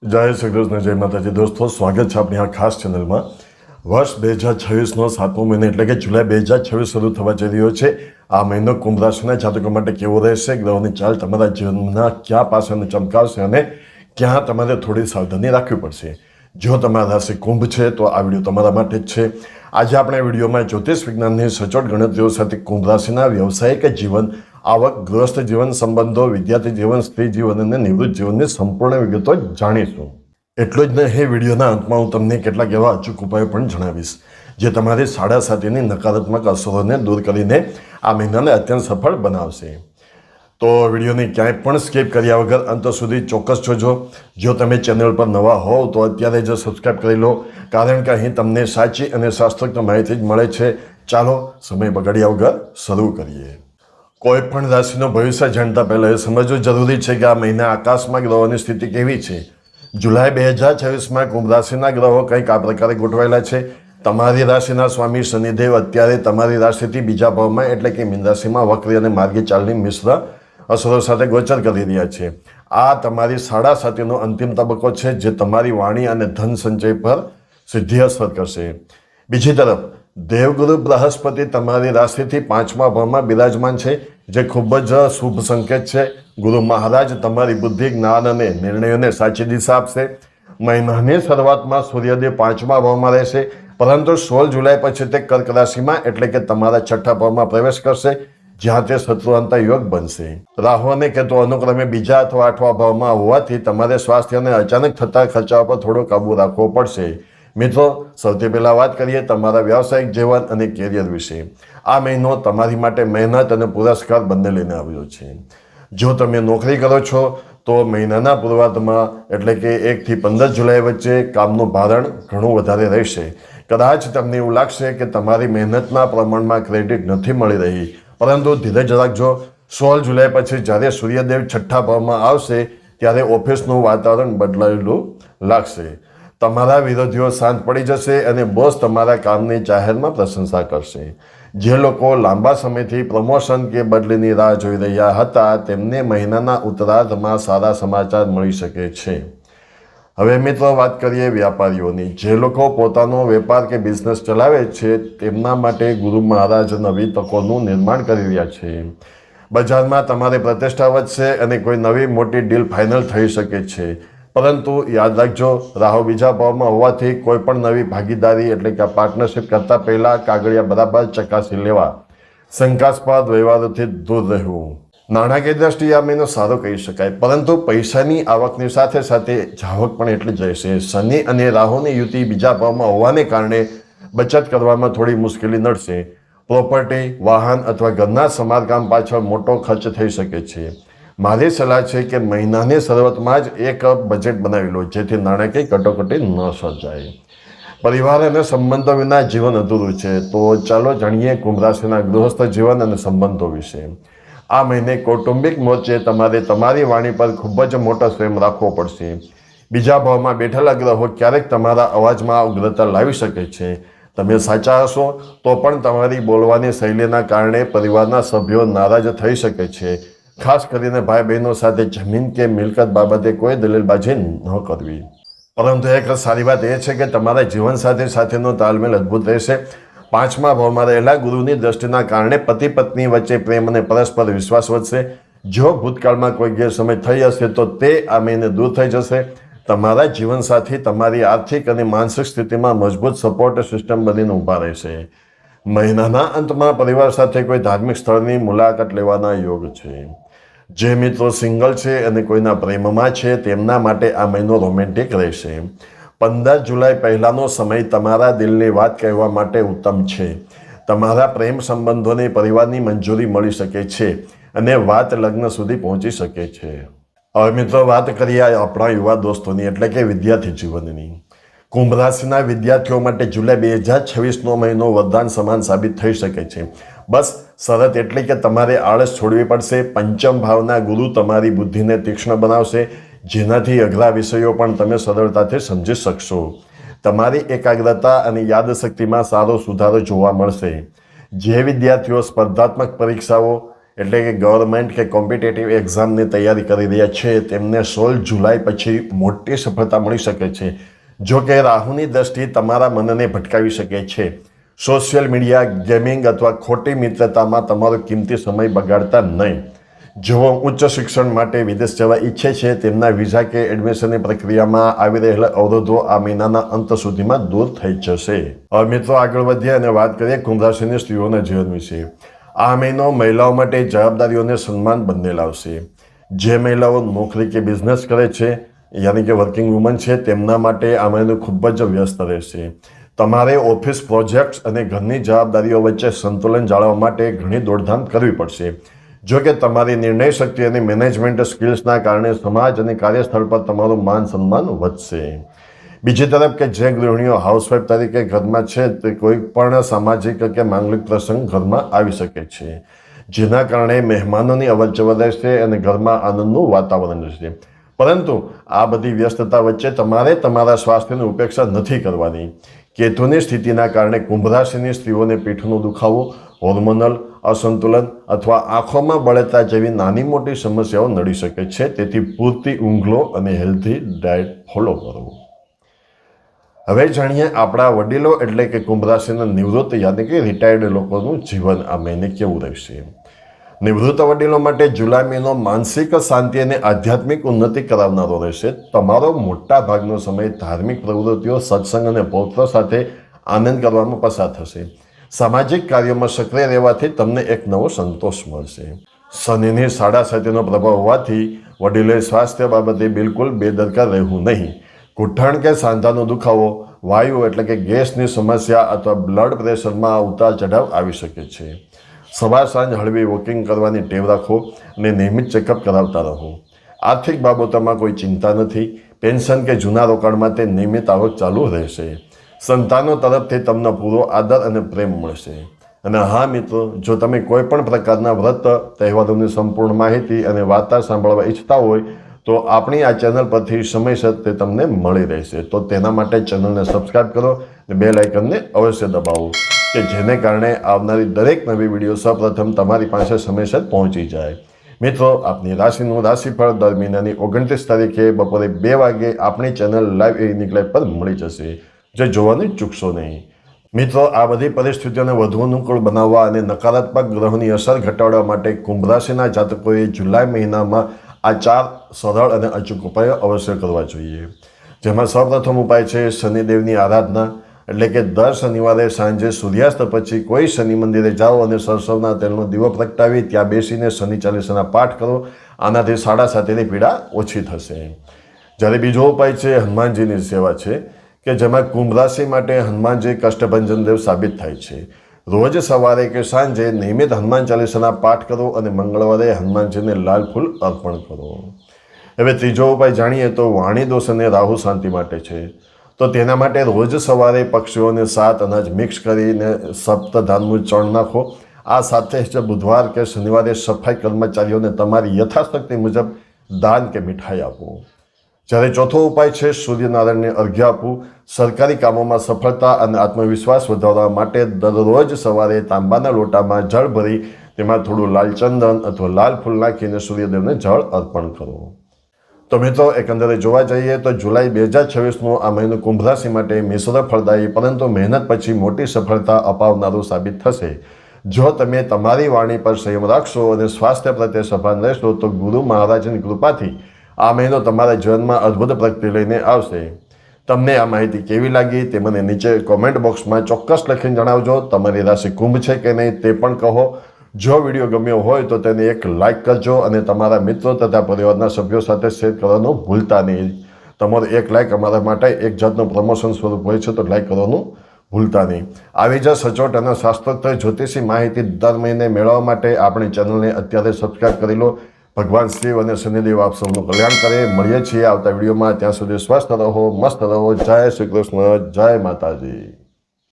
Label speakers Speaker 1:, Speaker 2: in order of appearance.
Speaker 1: જય શ્રી કૃષ્ણ, જય માતાજી. દોસ્તો, સ્વાગત છે આપણી આ ખાસ ચેનલમાં. વર્ષ 2026નો 7મો મહિનો એટલે કે જુલાઈ 2026 શરૂ થવા જઈ રહ્યો છે. આ મહિનો કુંભ રાશિના જાતકો માટે કેવો રહેશે, ગ્રહોની ચાલ તમારા જીવનના કયા પાસાને ચમકાવશે અને ક્યાં તમારે થોડી સાવધાની રાખવી પડશે. જો તમારા રાશિ કુંભ છે તો આ વિડીયો તમારા માટે જ છે. આજે આપણે વિડીયોમાં જ્યોતિષ વિજ્ઞાનની સચોટ ગણતરીઓ સાથે કુંભ રાશિના વ્યવસાયિક જીવન, આવક, ગૃહસ્થ જીવન, સંબંધો, વિદ્યાર્થી જીવન, સ્ત્રી જીવન અને નિવૃત્ત જીવનની સંપૂર્ણ વિગતો જાણીશું. એટલું જ નહીં, વિડીયોના અંતમાં હું તમને કેટલાક એવા અચૂક ઉપાયો પણ જણાવીશ જે તમારી સાડાસાતીની નકારાત્મક અસરોને દૂર કરીને આ મહિનાને અત્યંત સફળ બનાવશે. તો વિડીયોને ક્યાંય પણ સ્કીપ કર્યા વગર અંત સુધી ચોક્કસ જોજો. જો તમે ચેનલ પર નવા હોવ તો અત્યારે જ સબસ્ક્રાઈબ કરી લો, કારણ કે અહીં તમને સાચી અને શાસ્ત્રોક્ત માહિતી જ મળે છે. ચાલો સમય બગાડ્યા વગર શરૂ કરીએ. કોઈ પણ રાશિનું ભવિષ્ય જાણતા પહેલાં એ સમજવું જરૂરી છે કે આ મહિના આકાશમાં ગ્રહોની સ્થિતિ કેવી છે. જુલાઈ 2026માં કુંભ રાશિના ગ્રહો કંઈક આ પ્રકારે ગોઠવાયેલા છે. તમારી રાશિના સ્વામી શનિદેવ અત્યારે તમારી રાશિથી બીજા ભાવમાં એટલે કે મીન રાશિમાં વક્રી અને માર્ગી ચાલની મિશ્ર અસરો સાથે ગોચર કરી રહ્યા છે. આ તમારી સાડાસાતીનો અંતિમ તબક્કો છે જે તમારી વાણી અને ધન સંચય પર સીધી અસર કરશે. બીજી તરફ દેવગુરુ બૃહસ્પતિ તમારી રાશિથી 5મા ભાવમાં બિરાજમાન છે, જે ખૂબ જ શુભ સંકેત છે. ગુરુ મહારાજ તમારી બુદ્ધિ, જ્ઞાન અને નિર્ણયોને સાચી દિશા આપશે. મહિનાની શરૂઆતમાં સૂર્યદેવ 5મા ભાવમાં રહેશે, પરંતુ 16 જુલાઈ પછી તે કર્ક રાશિમાં એટલે કે તમારા 6ઠા ભાવમાં પ્રવેશ કરશે, જ્યાં તે શત્રુઅંતા યોગ બનશે. રાહુ અને કેતુ અનુક્રમે બીજા અથવા 8મા ભાવમાં હોવાથી તમારે સ્વાસ્થ્ય અને અચાનક થતા ખર્ચાઓ પર થોડો કાબુ રાખવો પડશે. મિત્રો, સૌથી પહેલાં વાત કરીએ તમારા વ્યવસાયિક જીવન અને કેરિયર વિશે. આ મહિનો તમારી માટે મહેનત અને પુરસ્કાર બંને લઈને આવ્યો છે. જો તમે નોકરી કરો છો તો મહિનાના પૂર્વાર્ધમાં એટલે કે 1 થી 15 જુલાઈ વચ્ચે કામનું ભારણ ઘણું વધારે રહેશે. કદાચ તમને એવું લાગશે કે તમારી મહેનતના પ્રમાણમાં ક્રેડિટ નથી મળી રહી, પરંતુ ધીરજ રાખજો. 16 જુલાઈ પછી જ્યારે સૂર્યદેવ 6ઠા ભાવમાં આવશે ત્યારે ઓફિસનું વાતાવરણ બદલાયેલું લાગશે. તમારા વિરોધીઓ શાંત પડી જશે અને બોસ તમારા કામની જાહેરમાં પ્રશંસા કરશે. જે લોકો લાંબા સમયથી પ્રમોશન કે બદલીની રાહ જોઈ રહ્યા હતા તેમને મહિનાના ઉત્તરાર્ધમાં સારા સમાચાર મળી શકે છે. હવે મિત્રો, વાત કરીએ વ્યાપારીઓની. જે લોકો પોતાનો વેપાર કે બિઝનેસ ચલાવે છે તેમના માટે ગુરુ મહારાજ નવી તકોનું નિર્માણ કરી રહ્યા છે. બજારમાં તમારી પ્રતિષ્ઠા વધશે અને કોઈ નવી મોટી ડીલ ફાઇનલ થઈ શકે છે. પરંતુ યાદ રાખજો, રાહુ બીજા ભાવમાં હોવાથી કોઈ પણ નવી ભાગીદારી એટલે કે પાર્ટનરશિપ કરતાં પહેલાં કાગળિયા બરાબર ચકાસી લેવા. શંકાસ્પદ વ્યવહારોથી દૂર રહેવું. નાણાકીય દ્રષ્ટિએ આ મહિનો સારો કહી શકાય, પરંતુ પૈસાની આવકની સાથે સાથે જાવક પણ એટલી જ રહેશે. શનિ અને રાહુની યુતિ બીજા ભાવમાં હોવાને કારણે બચત કરવામાં થોડી મુશ્કેલી નડશે. પ્રોપર્ટી, વાહન અથવા ઘરના સમારકામ પાછળ મોટો ખર્ચ થઈ શકે છે. મારી સલાહ છે કે મહિનાની શરૂઆતમાં જ એક બજેટ બનાવી લો, જેથી નાણાકીય કટોકટી ન સર્જાય. પરિવાર અને સંબંધો વિના જીવન અધૂરું છે. તો ચાલો જાણીએ કુંભ રાશિના ગૃહસ્થ જીવન અને સંબંધો વિશે. આ મહિને કૌટુંબિક મોરચે તમારે તમારી વાણી પર ખૂબ જ મોટો સંયમ રાખવો પડશે. બીજા ભાવમાં બેઠેલા ગ્રહો ક્યારેક તમારા અવાજમાં ઉગ્રતા લાવી શકે છે. તમે સાચા હશો તો પણ તમારી બોલવાની શૈલીના કારણે પરિવારના સભ્યો નારાજ થઈ શકે છે. ખાસ કરીને ભાઈ બહેનો સાથે જમીન કે મિલકત બાબતે કોઈ દલીલબાજી ન કરવી. પરંતુ એક સારી વાત એ છે કે તમારા જીવનસાથી સાથેનો તાલમેલ અદ્ભુત રહેશે. 5મા ભાવમાં રહેલા ગુરુની દ્રષ્ટિના કારણે પતિ પત્ની વચ્ચે પ્રેમ અને પરસ્પર વિશ્વાસ વધશે. જો ભૂતકાળમાં કોઈ ગેરસમજ થઈ હશે તો તે આ મહિને દૂર થઈ જશે. તમારા જીવનસાથી તમારી આર્થિક અને માનસિક સ્થિતિમાં મજબૂત સપોર્ટ સિસ્ટમ બનીને ઊભા રહેશે. મહિનાના અંતમાં પરિવાર સાથે કોઈ ધાર્મિક સ્થળની મુલાકાત લેવાના યોગ છે. જે મિત્રો સિંગલ છે અને કોઈના પ્રેમમાં છે તેમના માટે આ મહિનો રોમેન્ટિક રહેશે. 15 જુલાઈ પહેલાંનો સમય તમારા દિલની વાત કહેવા માટે ઉત્તમ છે. તમારા પ્રેમ સંબંધોને પરિવારની મંજૂરી મળી શકે છે અને વાત લગ્ન સુધી પહોંચી શકે છે. હવે મિત્રો, વાત કરીએ આપણા યુવા દોસ્તોની એટલે કે વિદ્યાર્થી જીવનની. કુંભ રાશિના વિદ્યાર્થીઓ માટે જુલાઈ 2026નો મહિનો વરદાન સમાન સાબિત થઈ શકે છે. બસ શરત એટલી કે તમારે આળસ છોડવી પડશે. 5મ ભાવના ગુરુ તમારી બુદ્ધિને તીક્ષ્ણ બનાવશે, જેનાથી અઘરા વિષયો પણ તમે સરળતાથી સમજી શકશો. તમારી એકાગ્રતા અને યાદશક્તિમાં સારો સુધારો જોવા મળશે. જે વિદ્યાર્થીઓ સ્પર્ધાત્મક પરીક્ષાઓ એટલે કે ગવર્મેન્ટ કે કોમ્પિટેટિવ એક્ઝામની તૈયારી કરી રહ્યા છે તેમને 16 જુલાઈ પછી મોટી સફળતા મળી શકે છે. જો કે રાહુની દ્રષ્ટિ તમારા મનને ભટકાવી શકે છે. સોશિયલ મીડિયા, ગેમિંગ અથવા ખોટી મિત્રતામાં તમારો કિંમતી સમય બગાડતા નહીં. જેઓ ઉચ્ચ શિક્ષણ માટે વિદેશ જવા ઈચ્છે છે તેમના વિઝા કે એડમિશનની પ્રક્રિયામાં આવી રહેલા અવરોધો આ મહિનાના અંત સુધીમાં દૂર થઈ જશે. હવે મિત્રો આગળ વધીએ અને વાત કરીએ કુંભ રાશિની સ્ત્રીઓના જીવન વિશે. આ મહિનો મહિલાઓ માટે જવાબદારીઓને સન્માન બંને લાવશે. જે મહિલાઓ નોકરી કે બિઝનેસ કરે છે યાની કે વર્કિંગ વુમન છે તેમના માટે આ મહિનો ખૂબ જ વ્યસ્ત રહેશે. તમારે ઓફિસ પ્રોજેક્ટ્સ અને ઘરની જવાબદારીઓ વચ્ચે સંતુલન જાળવવા માટે ઘણી દોડધામ કરવી પડશે. જો કે તમારી નિર્ણય શક્તિ અને મેનેજમેન્ટ સ્કિલ્સના કારણે સમાજ અને કાર્યસ્થળ પર તમારું માન સન્માન વધશે. બીજી તરફ કે જે ગૃહિણીઓ હાઉસવાઇફ તરીકે ઘરમાં છે તે કોઈ પણ સામાજિક કે માંગલિક પ્રસંગ ઘરમાં આવી શકે છે, જેના કારણે મહેમાનોની અવરજવર રહેશે અને ઘરમાં આનંદનું વાતાવરણ રહેશે. પરંતુ આ બધી વ્યસ્તતા વચ્ચે તમારે તમારા સ્વાસ્થ્યની ઉપેક્ષા નથી કરવાની. કેતુની સ્થિતિના કારણે કુંભ રાશિની સ્ત્રીઓને પીઠનો દુખાવો, હોર્મોનલ અસંતુલન અથવા આંખોમાં બળતરા જેવી નાની મોટી સમસ્યાઓ નડી શકે છે. તેથી પૂરતી ઊંઘ લો અને હેલ્ધી ડાયટ ફોલો કરો. હવે જાણીએ આપણા વડીલો એટલે કે કુંભ રાશિના નિવૃત્ત યાની કે રિટાયર્ડ લોકોનું જીવન આ મહિને કેવું રહેશે. નિવૃત્ત વડીલો માટે જુલાઈ મહિનો માનસિક શાંતિ અને આધ્યાત્મિક ઉન્નતિ કરાવનારો રહેશે. તમારો મોટા ભાગનો સમય ધાર્મિક પ્રવૃત્તિઓ, સત્સંગ અને પૌત્ર સાથે આનંદ કરવામાં પસાર થશે. સામાજિક કાર્યોમાં સક્રિય રહેવાથી તમને એક નવો સંતોષ મળશે. શનિની 7.5નો પ્રભાવ હોવાથી વડીલોએ સ્વાસ્થ્ય બાબતે બિલકુલ બેદરકાર રહેવું નહીં. ઘૂંટણ કે સાંધાનો દુખાવો, વાયુ એટલે કે ગેસની સમસ્યા અથવા બ્લડ પ્રેશરમાં ઉતાર ચઢાવ આવી શકે છે. સવાર સાંજ હળવી વોકિંગ કરવાની ટેવ રાખો અને નિયમિત ચેકઅપ કરાવતા રહો. આર્થિક બાબતોમાં કોઈ ચિંતા નથી. પેન્શન કે જૂના રોકાણ માટે નિયમિત આવક ચાલુ રહેશે. સંતાનો તરફથી તમને પૂરો આદર અને પ્રેમ મળશે. અને હા મિત્રો, જો તમે કોઈ પણ પ્રકારના વ્રત તહેવારોની સંપૂર્ણ માહિતી અને વાર્તા સાંભળવા ઈચ્છતા હોય તો આપણી આ ચેનલ પરથી સમયસર તે તમને મળી રહેશે. તો તેના માટે ચેનલને સબસ્ક્રાઈબ કરો અને બેલ આઇકનને અવશ્ય દબાવો કે જેને કારણે આવનારી દરેક નવી વિડીયો સૌપ્રથમ તમારી પાસે સમયસર પહોંચી જાય. મિત્રો, આપની રાશિનું રાશિફળ દર મહિનાની 29 તારીખે બપોરે 2 વાગે આપણી ચેનલ લાઈવ એનિક્લાઇવ પર મળી જશે, જે જોવાનું ચૂકશો નહીં. મિત્રો, આ બધી પરિસ્થિતિઓને વધુ અનુકૂળ બનાવવા અને નકારાત્મક ગ્રહોની અસર ઘટાડવા માટે કુંભ રાશિના જાતકોએ જુલાઈ મહિનામાં આ 4 સરળ અને અચૂક ઉપાયો અવશ્ય કરવા જોઈએ. જેમાં સૌપ્રથમ ઉપાય છે શનિદેવની આરાધના. એટલે કે દર શનિવારે સાંજે સૂર્યાસ્ત પછી કોઈ શનિ મંદિરે જાઓ અને સરસવના તેલનો દીવો પ્રગટાવી ત્યાં બેસીને શનિ ચાલીસાના પાઠ કરો. આનાથી 7.5ની પીડા ઓછી થશે. જ્યારે બીજો ઉપાય છે હનુમાનજીની સેવા છે કે જેમાં કુંભ રાશિ માટે હનુમાનજી કષ્ટભંજન દેવ સાબિત થાય છે. રોજ સવારે કે સાંજે નિયમિત હનુમાન ચાલીસાના પાઠ કરો અને મંગળવારે હનુમાનજીને લાલ ફૂલ અર્પણ કરો. હવે ત્રીજો ઉપાય જાણીએ તો વાણી દોષ અને રાહુ શાંતિ માટે છે. તો તેના માટે રોજ સવારે પક્ષીઓને 7 અનાજ મિક્સ કરીને સપ્તધાનનું ચણ નાખો. આ સાથે જ બુધવાર કે શનિવારે સફાઈ કર્મચારીઓને તમારી યથાશક્તિ મુજબ દાન કે મીઠાઈ આપો. જ્યારે ચોથો ઉપાય છે સૂર્યનારાયણને અર્ઘ્ય આપવું. સરકારી કામોમાં સફળતા અને આત્મવિશ્વાસ વધારવા માટે દરરોજ સવારે તાંબાના લોટામાં જળ ભરી તેમાં થોડું લાલ ચંદન અથવા લાલ ફૂલ નાખીને સૂર્યદેવને જળ અર્પણ કરો. તો મિત્રો, એકંદરે જોવા જઈએ તો જુલાઈ 2026નો આ મહિનો કુંભ રાશિ માટે મિશ્ર ફળદાયી પરંતુ મહેનત પછી મોટી સફળતા અપાવનારું સાબિત થશે. જો તમે તમારી વાણી પર સંયમ રાખશો અને સ્વાસ્થ્ય પ્રત્યે સભાન રહેશો તો ગુરુ મહારાજની કૃપાથી આ મહિનો તમારા જીવનમાં અદ્ભુત પ્રગતિ લઈને આવશે. તમને આ માહિતી કેવી લાગી તે મને નીચે કોમેન્ટ બોક્સમાં ચોક્કસ લખીને જણાવજો. તમારી રાશિ કુંભ છે કે નહીં તે પણ કહો. જો વિડીયો ગમ્યો હોય તો તેને એક લાઇક કરજો અને તમારા મિત્રો તથા પરિવારના સભ્યો સાથે શેર કરવાનું ભૂલતા નહીં. તમારો એક લાઇક અમારા માટે એક જાતનું પ્રમોશન સ્વરૂપ હોય છે, તો લાઇક કરવાનું ભૂલતા નહીં. આવી જ સચોટ અને શાસ્ત્રોક્ત જ્યોતિષી માહિતી દર મહિને મેળવવા માટે આપણી ચેનલને અત્યારે સબસ્ક્રાઈબ કરી લો. ભગવાન શિવ અને શનિદેવ આપ સૌનું કલ્યાણ કરે. મળીએ છીએ આવતા વિડીયોમાં. ત્યાં સુધી સ્વસ્થ રહો, મસ્ત રહો. જય શ્રી કૃષ્ણ, જય માતાજી.